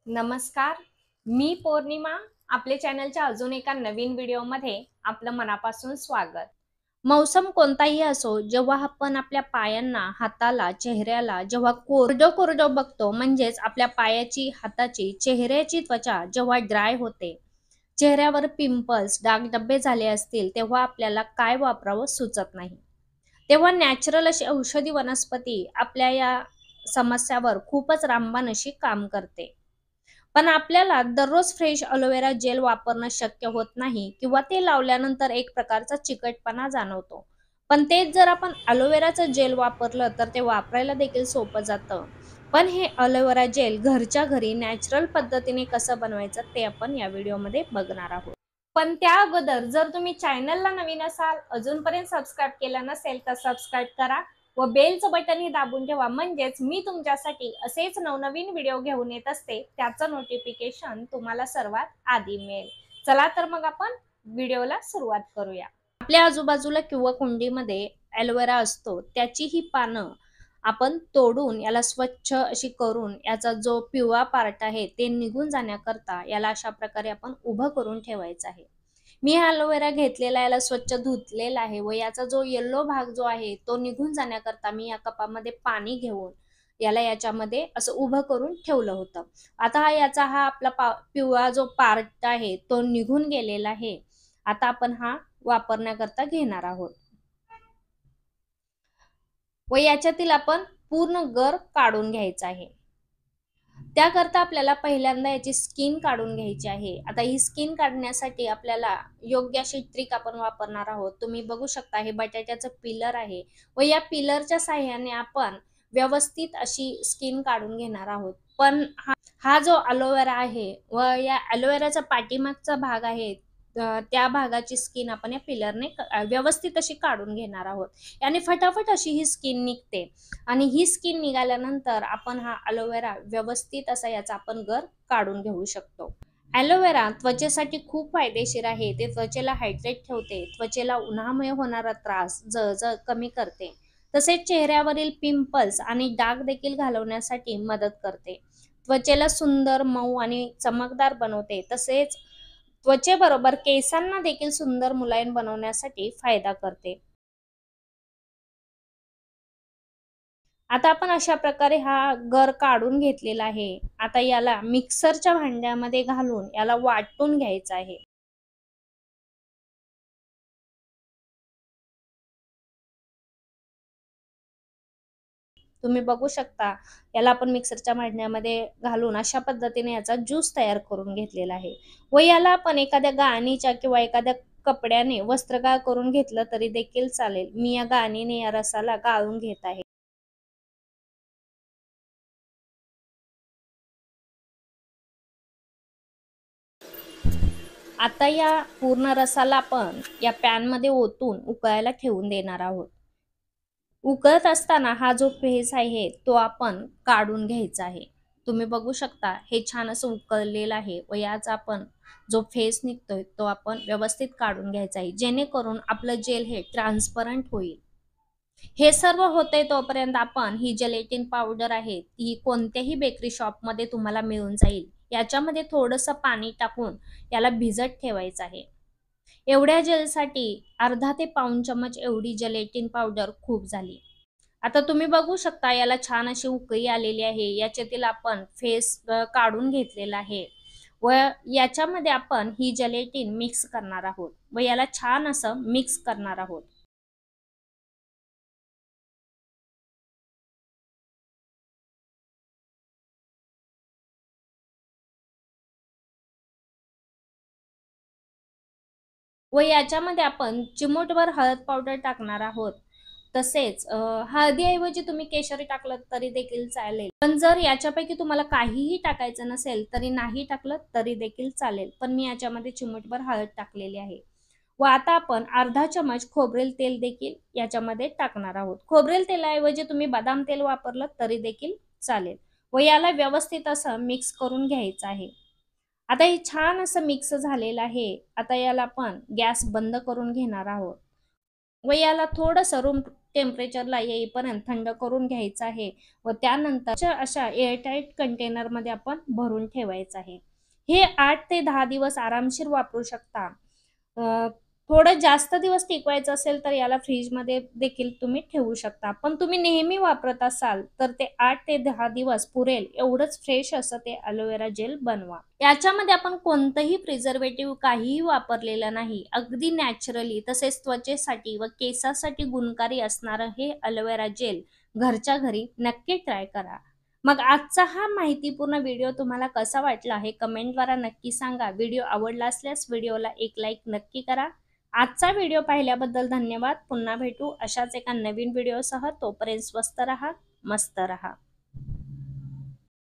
नमस्कार, मी पौर्णिमा. आपल्या चॅनलच्या अजून एका नवीन व्हिडिओमध्ये आपलं मनापासून स्वागत. मौसम कोणताही असो, जेव्हा आपण आपल्या पायांना, हाताला, चेहऱ्याला जेव्हा कोरडं-कोरडं बघतो, म्हणजेच आपल्या पायाची, हाताची, चेहऱ्याची त्वचा जेव्हा ड्राय होते, चेहऱ्यावर पिंपल्स, डागधब्बे झाले असतील, तेव्हा आपल्याला काय वापरावं सुचत नाही. तेव्हा नॅचरल अशी औषधी वनस्पती आपल्या या समस्यावर खूपच रामबाण अशी काम करते. पण आपल्याला दररोज फ्रेश अलोवेरा जेल वापरणं शक्य होत नाही किंवा ते लावल्यानंतर एक प्रकारचा चिकटपणा जाणवतो. पण तेच जर आपण अलोवेराचं जेल वापरलं तर ते वापरायला देखील सोपं जातं. पण हे अलोवेरा जेल घरच्या घरी नॅचरल पद्धतीने कसं बनवायचं ते आपण या व्हिडिओमध्ये बघणार आहोत. पण त्या अगोदर जर तुम्ही चॅनलला नवीन असाल, अजूनपर्यंत सबस्क्राईब केलं नसेल तर सबस्क्राईब करा व बेलचं बटनही दाबून ठेवा, म्हणजेच मी तुमच्यासाठी असेच नवनवीन व्हिडिओ घेऊन येत असते त्याचं नोटिफिकेशन तुम्हाला सर्वात आधी मिळेल. चला तर मग आपण व्हिडिओला सुरुवात करूया. आपल्या आजूबाजूला किंवा कुंडीमध्ये ॲलोवेरा असतो, त्याची ही पानं आपण तोडून याला स्वच्छ अशी करून याचा जो पिवळा पार्ट आहे ते निघून जाण्याकरता याला अशा प्रकारे आपण उभं करून ठेवायचं आहे. मी अलोवेरा घेतलेला याला स्वच्छ धुतलेला आहे व याचा जो येल्लो भाग जो आहे तो निघून जाण्याकरता मी या कपामध्ये पाणी घेऊन याला याच्यामध्ये असं उभं करून ठेवलं होतं. आता हा आपला पिवळा जो पार्ट आहे तो निघून गेलेला आहे. आता आपण हा वापरण्याकरता घेणार आहोत व याच्यातील आपण पूर्ण गर काढून घ्यायचा आहे. त्याकरता आपल्याला पहिल्यांदा याची स्किन काढून घ्यायची आहे. आता ही स्किन काढण्यासाठी आपल्याला योग्य अशी ट्रिक आपण वापरणार आहोत. तुम्ही बघू शकता हे बटाट्याचं पिलर आहे व या पिलरच्या साहाय्याने आपण व्यवस्थित अशी स्किन काढून घेणार आहोत. पण हा जो अलोवेरा आहे व या अलोवेराचा पाठीमागचा भाग आहे, त्या भागाची स्किन आपण या पिलरने व्यवस्थित अशी काढून घेणार आहोत. याने फटाफट अशी ही स्किन निघते आणि ही स्किन निघाल्यानंतर आपण हा अलोवेरा व्यवस्थित असा याचा आपण गर काढून घेऊ शकतो. ॲलोवेरा त्वचेसाठी खूप फायदेशीर आहे. ते त्वचेला हायड्रेट ठेवते, त्वचेला उन्हामुळे होणारा त्रास, जळजळ कमी करते. तसेच चेहऱ्यावरील पिंपल्स आणि डाग देखील घालवण्यासाठी मदत करते. त्वचेला सुंदर, मऊ आणि चमकदार बनवते. तसेच त्वचेबरोबर केसांना देखील सुंदर मुलायम बनवण्यासाठी फायदा करते. आता आपण अशा प्रकारे हा गर काढून घेतलेला आहे. आता याला मिक्सरच्या भांड्यामध्ये घालून याला वाटून घ्यायचं आहे. तुम्ही बघू शकता याला आपण मिक्सरच्या भांड्यामध्ये घालून अशा पद्धतीने याचा ज्यूस तयार करून घेतलेला आहे व याला आपण एखाद्या गाळणीच्या किंवा एखाद्या कपड्याने वस्त्रगाळ करून घेतलं तरी देखील चालेल. मी या गाळणीने या रसाला गाळून घेत आहे. आता या पूर्ण रसाला आपण या पॅनमध्ये ओतून उकळायला ठेवून देणार आहोत. उकळत असताना हा जो फेस आहे तो आपण काढून घ्यायचा आहे. तुम्ही बघू शकता हे छान असं उकळलेलं आहे व याचा आपण जो फेस निघतोय तो आपण व्यवस्थित काढून घ्यायचा आहे, जेणेकरून आपलं जेल हे ट्रान्सपरंट होईल. हे सर्व होतंय तोपर्यंत आपण ही जेलेटिन पावडर आहे ती कोणत्याही बेकरी शॉपमध्ये तुम्हाला मिळून जाईल. याच्यामध्ये थोडंसं पाणी टाकून याला भिजत ठेवायचं आहे. एवढ्या जेलसाठी अर्धा ते पाऊण चमच एवढी जेलेटिन पावडर खूप झाली. आता तुम्ही बघू शकता याला छान अशी उकळी आलेली आहे. याच्यातील आपण फेस काढून घेतलेला आहे व याच्यामध्ये आपण ही जेलेटिन मिक्स करणार आहोत व याला छान असं मिक्स करणार आहोत. व याच्यामध्ये आपण चिमूटभर हळद पावडर टाकणार आहोत. तसेच हळदीऐवजी तुम्ही केशरी टाकलं तरी देखील चालेल. पण जर याच्यापैकी तुम्हाला काहीही टाकायचं नसेल तरी नाही टाकलं तरी देखील चालेल. पण मी याच्यामध्ये चिमूटभर हळद टाकलेली आहे. व आता आपण अर्धा चमच खोबरेल तेल देखील याच्यामध्ये टाकणार आहोत. खोबरेल तेलाऐवजी तुम्ही बदाम तेल वापरलं तरी देखील चालेल व याला व्यवस्थित असं मिक्स करून घ्यायचं आहे. आता हे छान असं मिक्स झालेलं आहे. आता याला आपण गॅस बंद करून घेणार आहोत व याला थोडंसं रूम टेम्परेचरला येईपर्यंत थंड करून घ्यायचं आहे व त्यानंतर अशा एअरटाईट कंटेनरमध्ये आपण भरून ठेवायचं आहे. हे 8 ते 10 दिवस आरामशीर वापरू शकता. अ, थोडं जास्त दिवस टिकवायचं असेल तर याला फ्रीजमध्ये देखील तुम्ही ठेवू शकता. पण तुम्ही नेहमी वापरत असाल तर ते 8 ते 10 दिवस पुरेल एवढंच फ्रेश असं ते एलोवेरा जेल बनवा. याच्यामध्ये आपण कोणतंही प्रिझर्वेटिव्ह काहीही वापरलेलं नाही. अगदी नॅचरली तसेच त्वचेसाठी व केसासाठी गुणकारी असणारं हे एलोवेरा जेल घरच्या घरी नक्की ट्राय करा. मग आजचा हा माहितीपूर्ण व्हिडिओ तुम्हाला कसा वाटला हे कमेंटद्वारा नक्की सांगा. व्हिडिओ आवडला असल्यास व्हिडिओला एक लाईक नक्की करा. आजचा व्हिडिओ पाहिल्याबद्दल धन्यवाद. पुन्हा भेटू अशाच एका नवीन व्हिडिओसह. तोपर्यंत स्वस्त रहा, मस्त रहा.